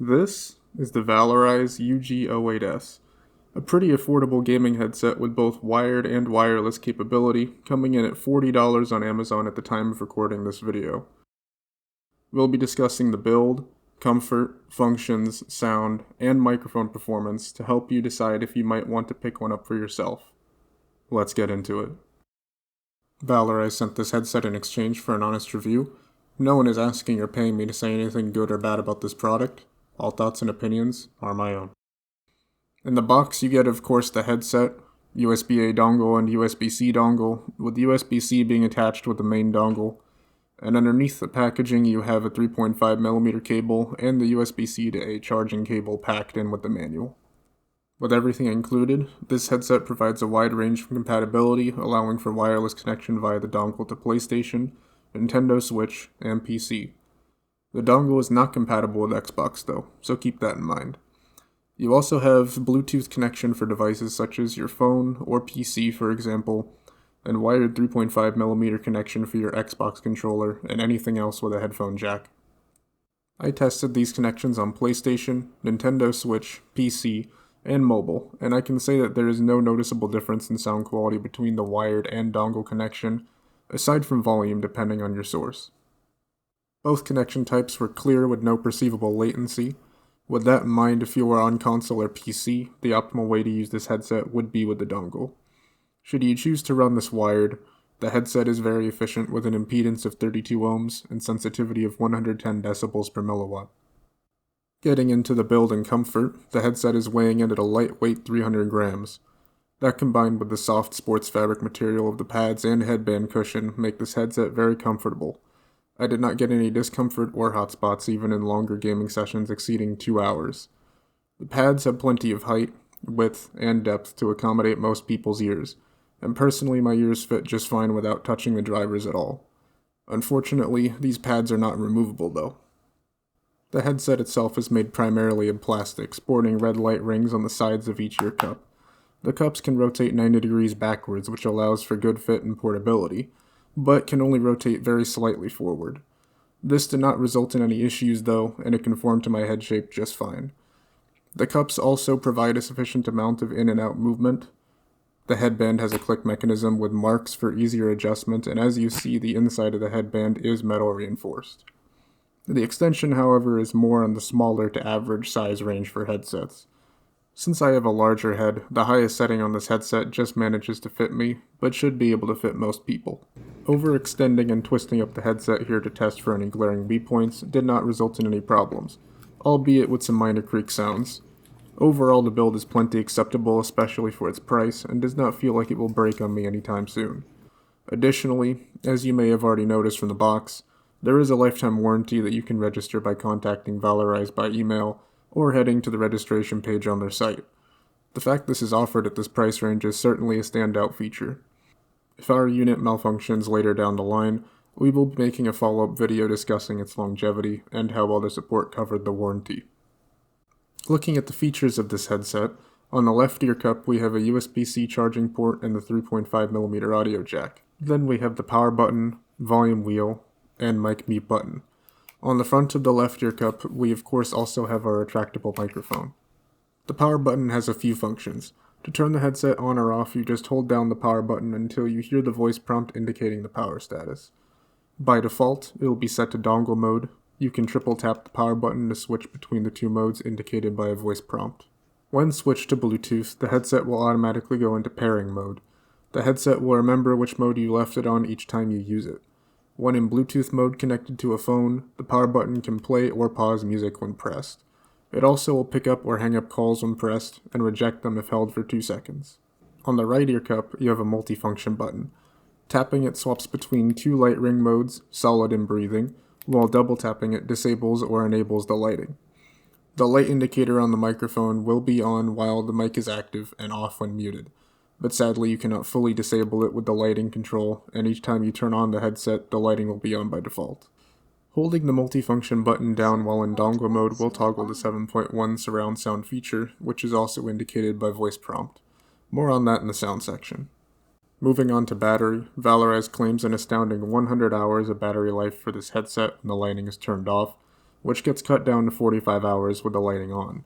This is the Valorise UG-08S, a pretty affordable gaming headset with both wired and wireless capability, coming in at $40 on Amazon at the time of recording this video. We'll be discussing the build, comfort, functions, sound, and microphone performance to help you decide if you might want to pick one up for yourself. Let's get into it. Valorise sent this headset in exchange for an honest review. No one is asking or paying me to say anything good or bad about this product. All thoughts and opinions are my own. In the box, you get, of course, the headset, USB-A dongle and USB-C dongle, with USB-C being attached with the main dongle. And underneath the packaging, you have a 3.5mm cable and the USB-C to A charging cable packed in with the manual. With everything included, this headset provides a wide range of compatibility, allowing for wireless connection via the dongle to PlayStation, Nintendo Switch, and PC. The dongle is not compatible with Xbox though, so keep that in mind. You also have Bluetooth connection for devices such as your phone or PC, for example, and wired 3.5mm connection for your Xbox controller and anything else with a headphone jack. I tested these connections on PlayStation, Nintendo Switch, PC, and mobile, and I can say that there is no noticeable difference in sound quality between the wired and dongle connection, aside from volume depending on your source. Both connection types were clear with no perceivable latency. With that in mind, if you are on console or PC, the optimal way to use this headset would be with the dongle. Should you choose to run this wired, the headset is very efficient with an impedance of 32 ohms and sensitivity of 110 decibels per milliwatt. Getting into the build and comfort, the headset is weighing in at a lightweight 300 grams. That combined with the soft sports fabric material of the pads and headband cushion make this headset very comfortable. I did not get any discomfort or hot spots even in longer gaming sessions exceeding 2 hours. The pads have plenty of height, width, and depth to accommodate most people's ears, and personally my ears fit just fine without touching the drivers at all. Unfortunately, these pads are not removable though. The headset itself is made primarily of plastic, sporting red light rings on the sides of each ear cup. The cups can rotate 90 degrees backwards, which allows for good fit and portability, but can only rotate very slightly forward. This did not result in any issues though, and it conformed to my head shape just fine. The cups also provide a sufficient amount of in and out movement. The headband has a click mechanism with marks for easier adjustment, and as you see, the inside of the headband is metal reinforced. The extension, however, is more on the smaller to average size range for headsets. Since I have a larger head, the highest setting on this headset just manages to fit me, but should be able to fit most people. Overextending and twisting up the headset here to test for any glaring weak points did not result in any problems, albeit with some minor creak sounds. Overall, the build is plenty acceptable, especially for its price, and does not feel like it will break on me anytime soon. Additionally, as you may have already noticed from the box, there is a lifetime warranty that you can register by contacting Valorise by email or heading to the registration page on their site. The fact this is offered at this price range is certainly a standout feature. If our unit malfunctions later down the line, we will be making a follow-up video discussing its longevity and how well the support covered the warranty. Looking at the features of this headset, on the left ear cup we have a USB-C charging port and the 3.5mm audio jack. Then we have the power button, volume wheel, and mic mute button. On the front of the left ear cup, we of course also have our retractable microphone. The power button has a few functions. To turn the headset on or off, you just hold down the power button until you hear the voice prompt indicating the power status. By default, it will be set to dongle mode. You can triple tap the power button to switch between the two modes indicated by a voice prompt. When switched to Bluetooth, the headset will automatically go into pairing mode. The headset will remember which mode you left it on each time you use it. When in Bluetooth mode connected to a phone, the power button can play or pause music when pressed. It also will pick up or hang up calls when pressed, and reject them if held for 2 seconds. On the right ear cup, you have a multifunction button. Tapping it swaps between 2 light ring modes, solid and breathing, while double tapping it disables or enables the lighting. The light indicator on the microphone will be on while the mic is active and off when muted, but sadly you cannot fully disable it with the lighting control, and each time you turn on the headset, the lighting will be on by default. Holding the multifunction button down while in dongle mode will toggle the 7.1 surround sound feature, which is also indicated by voice prompt. More on that in the sound section. Moving on to battery, Valorise claims an astounding 100 hours of battery life for this headset when the lighting is turned off, which gets cut down to 45 hours with the lighting on.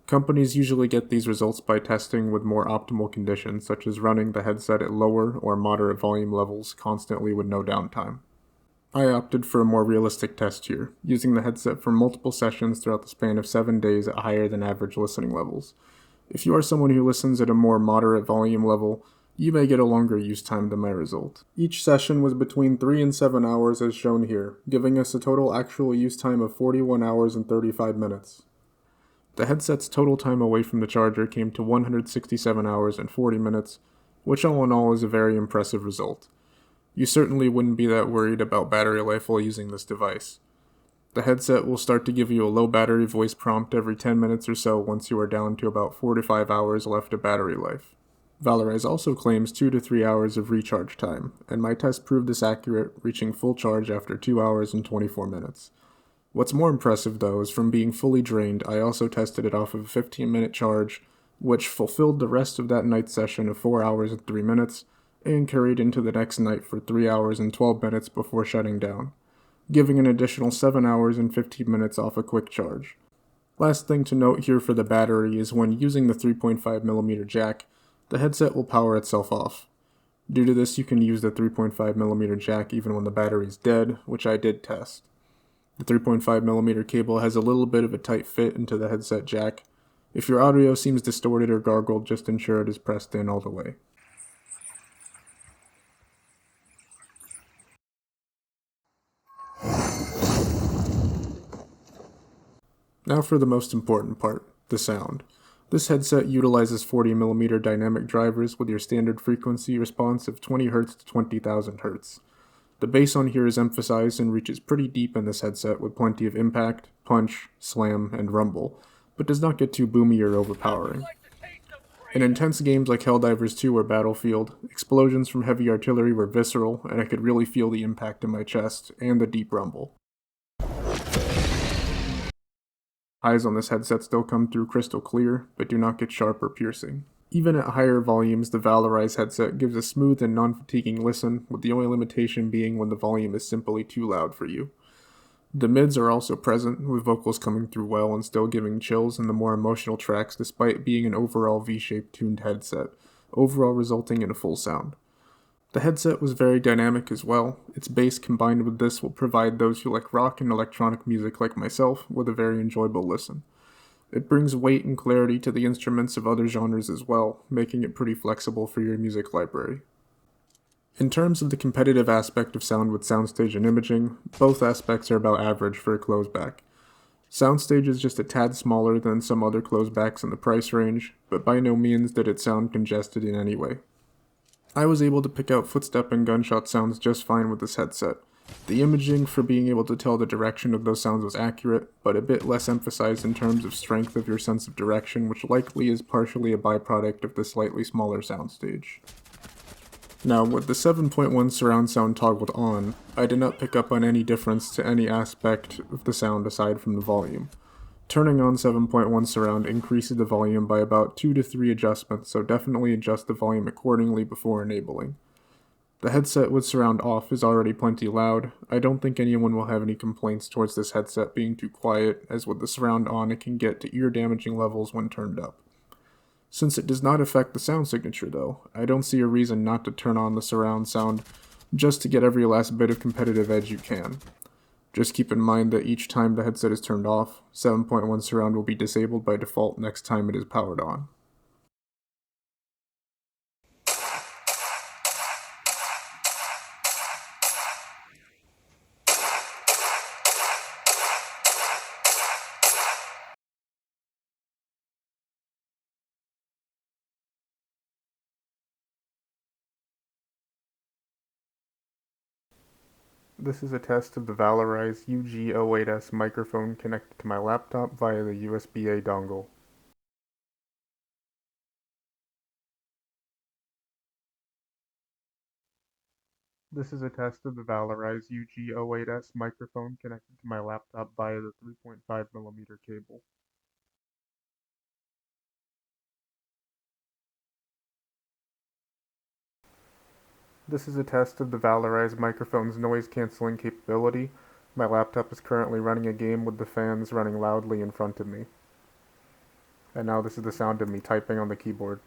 Companies usually get these results by testing with more optimal conditions, such as running the headset at lower or moderate volume levels constantly with no downtime. I opted for a more realistic test here, using the headset for multiple sessions throughout the span of 7 days at higher than average listening levels. If you are someone who listens at a more moderate volume level, you may get a longer use time than my result. Each session was between 3 and 7 hours as shown here, giving us a total actual use time of 41 hours and 35 minutes. The headset's total time away from the charger came to 167 hours and 40 minutes, which all in all is a very impressive result. You certainly wouldn't be that worried about battery life while using this device. The headset will start to give you a low battery voice prompt every 10 minutes or so once you are down to about 4 to 5 hours left of battery life. Valorise also claims 2 to 3 hours of recharge time, and my test proved this accurate, reaching full charge after 2 hours and 24 minutes. What's more impressive though is from being fully drained, I also tested it off of a 15-minute charge, which fulfilled the rest of that night session of 4 hours and 3 minutes, and carried into the next night for 3 hours and 12 minutes before shutting down, giving an additional 7 hours and 15 minutes off a quick charge. Last thing to note here for the battery is when using the 3.5mm jack, the headset will power itself off. Due to this, you can use the 3.5mm jack even when the battery is dead, which I did test. The 3.5mm cable has a little bit of a tight fit into the headset jack. If your audio seems distorted or gargled, just ensure it is pressed in all the way. Now for the most important part, the sound. This headset utilizes 40mm dynamic drivers with your standard frequency response of 20Hz to 20,000 Hz. The bass on here is emphasized and reaches pretty deep in this headset with plenty of impact, punch, slam, and rumble, but does not get too boomy or overpowering. In intense games like Helldivers 2 or Battlefield, explosions from heavy artillery were visceral, and I could really feel the impact in my chest and the deep rumble. Highs on this headset still come through crystal clear, but do not get sharp or piercing. Even at higher volumes, the Valorise headset gives a smooth and non-fatiguing listen, with the only limitation being when the volume is simply too loud for you. The mids are also present, with vocals coming through well and still giving chills in the more emotional tracks despite being an overall V-shaped tuned headset, overall resulting in a full sound. The headset was very dynamic as well. Its bass combined with this will provide those who like rock and electronic music like myself with a very enjoyable listen. It brings weight and clarity to the instruments of other genres as well, making it pretty flexible for your music library. In terms of the competitive aspect of sound with soundstage and imaging, both aspects are about average for a closeback. Soundstage is just a tad smaller than some other closebacks in the price range, but by no means did it sound congested in any way. I was able to pick out footstep and gunshot sounds just fine with this headset. The imaging for being able to tell the direction of those sounds was accurate, but a bit less emphasized in terms of strength of your sense of direction, which likely is partially a byproduct of the slightly smaller soundstage. Now, with the 7.1 surround sound toggled on, I did not pick up on any difference to any aspect of the sound aside from the volume. Turning on 7.1 surround increases the volume by about 2 to 3 adjustments, so definitely adjust the volume accordingly before enabling. The headset with surround off is already plenty loud. I don't think anyone will have any complaints towards this headset being too quiet, as with the surround on it can get to ear damaging levels when turned up. Since it does not affect the sound signature though, I don't see a reason not to turn on the surround sound just to get every last bit of competitive edge you can. Just keep in mind that each time the headset is turned off, 7.1 surround will be disabled by default next time it is powered on. This is a test of the Valorise UG-08S microphone connected to my laptop via the USB-A dongle. This is a test of the Valorise UG-08S microphone connected to my laptop via the 3.5mm cable. This is a test of the Valorise microphone's noise cancelling capability. My laptop is currently running a game with the fans running loudly in front of me. And now this is the sound of me typing on the keyboard.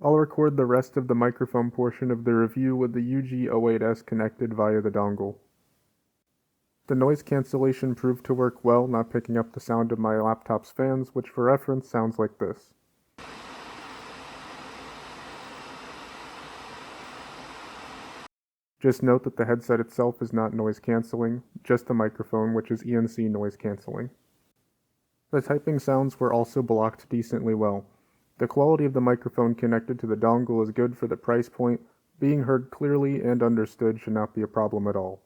I'll record the rest of the microphone portion of the review with the UG-08S connected via the dongle. The noise cancellation proved to work well, not picking up the sound of my laptop's fans, which for reference sounds like this. Just note that the headset itself is not noise cancelling, just the microphone, which is ENC noise cancelling. The typing sounds were also blocked decently well. The quality of the microphone connected to the dongle is good for the price point. Being heard clearly and understood should not be a problem at all.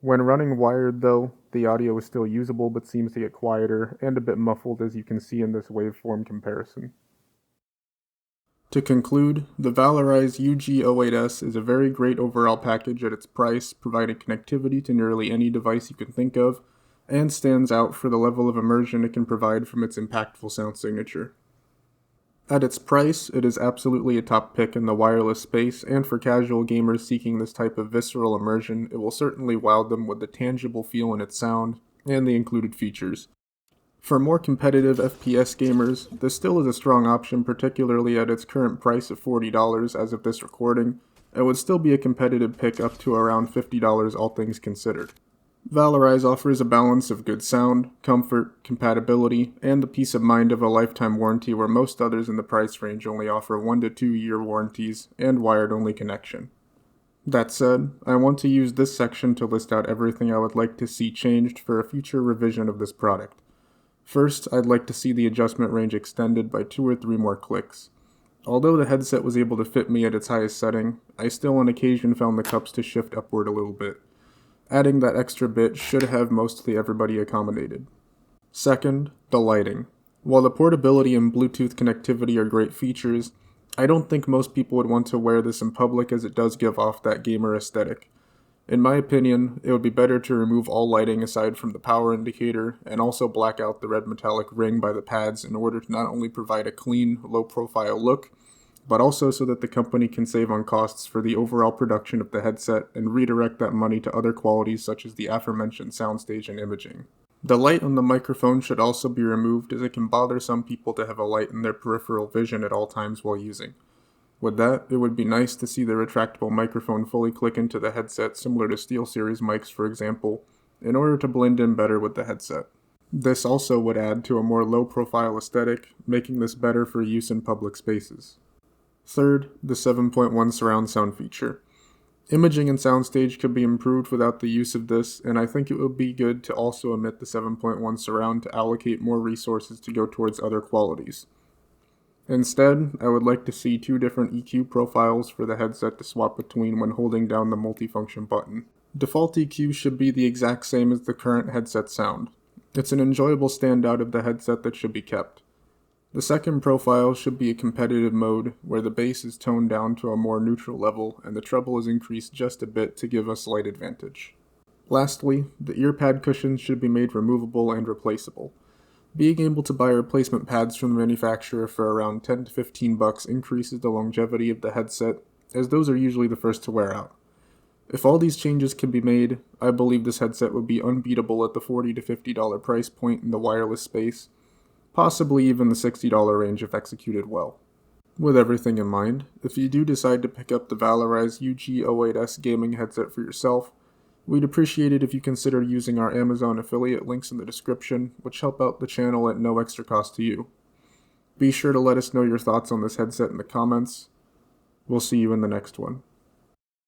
When running wired though, the audio is still usable but seems to get quieter and a bit muffled, as you can see in this waveform comparison. To conclude, the Valorise UG-08S is a very great overall package at its price, providing connectivity to nearly any device you can think of, and stands out for the level of immersion it can provide from its impactful sound signature. At its price, it is absolutely a top pick in the wireless space, and for casual gamers seeking this type of visceral immersion, it will certainly wow them with the tangible feel in its sound and the included features. For more competitive FPS gamers, this still is a strong option, particularly at its current price of $40 as of this recording. It would still be a competitive pick up to around $50 all things considered. Valorise offers a balance of good sound, comfort, compatibility, and the peace of mind of a lifetime warranty, where most others in the price range only offer 1 to 2 year warranties and wired-only connection. That said, I want to use this section to list out everything I would like to see changed for a future revision of this product. First, I'd like to see the adjustment range extended by 2 or 3 more clicks. Although the headset was able to fit me at its highest setting, I still on occasion found the cups to shift upward a little bit. Adding that extra bit should have mostly everybody accommodated. Second, the lighting. While the portability and Bluetooth connectivity are great features, I don't think most people would want to wear this in public, as it does give off that gamer aesthetic. In my opinion, it would be better to remove all lighting aside from the power indicator, and also black out the red metallic ring by the pads in order to not only provide a clean, low-profile look, but also so that the company can save on costs for the overall production of the headset and redirect that money to other qualities such as the aforementioned soundstage and imaging. The light on the microphone should also be removed, as it can bother some people to have a light in their peripheral vision at all times while using. With that, it would be nice to see the retractable microphone fully click into the headset, similar to SteelSeries mics for example, in order to blend in better with the headset. This also would add to a more low-profile aesthetic, making this better for use in public spaces. Third, the 7.1 surround sound feature. Imaging and soundstage could be improved without the use of this, and I think it would be good to also omit the 7.1 surround to allocate more resources to go towards other qualities. Instead, I would like to see 2 different EQ profiles for the headset to swap between when holding down the multifunction button. Default EQ should be the exact same as the current headset sound. It's an enjoyable standout of the headset that should be kept. The second profile should be a competitive mode, where the bass is toned down to a more neutral level and the treble is increased just a bit to give a slight advantage. Lastly, the ear pad cushions should be made removable and replaceable. Being able to buy replacement pads from the manufacturer for around $10 to $15 increases the longevity of the headset, as those are usually the first to wear out. If all these changes can be made, I believe this headset would be unbeatable at the $40 to $50 price point in the wireless space, possibly even the $60 range if executed well. With everything in mind, if you do decide to pick up the Valorise UG-08S Gaming Headset for yourself, we'd appreciate it if you consider using our Amazon affiliate links in the description, which help out the channel at no extra cost to you. Be sure to let us know your thoughts on this headset in the comments. We'll see you in the next one.